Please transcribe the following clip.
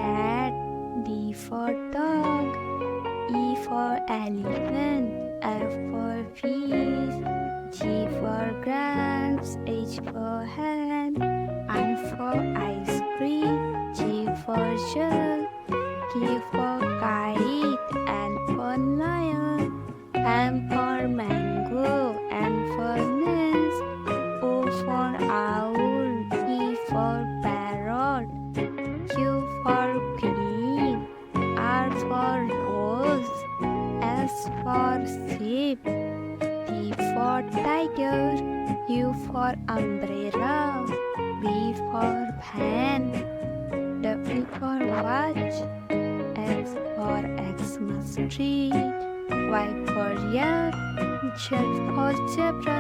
cat. D for dog. E for elephant. F for fish. G for grapes. H for hen. I for ice cream. G for jug. K for kite. L for lion. M for mango. N for nest. O for owl. P for parrot. Q for queen. R for rose. S for sheep. T for tiger. U for umbrella. V for pen. W for watch. X for Xmas tree. Y for yak. Z for zebra.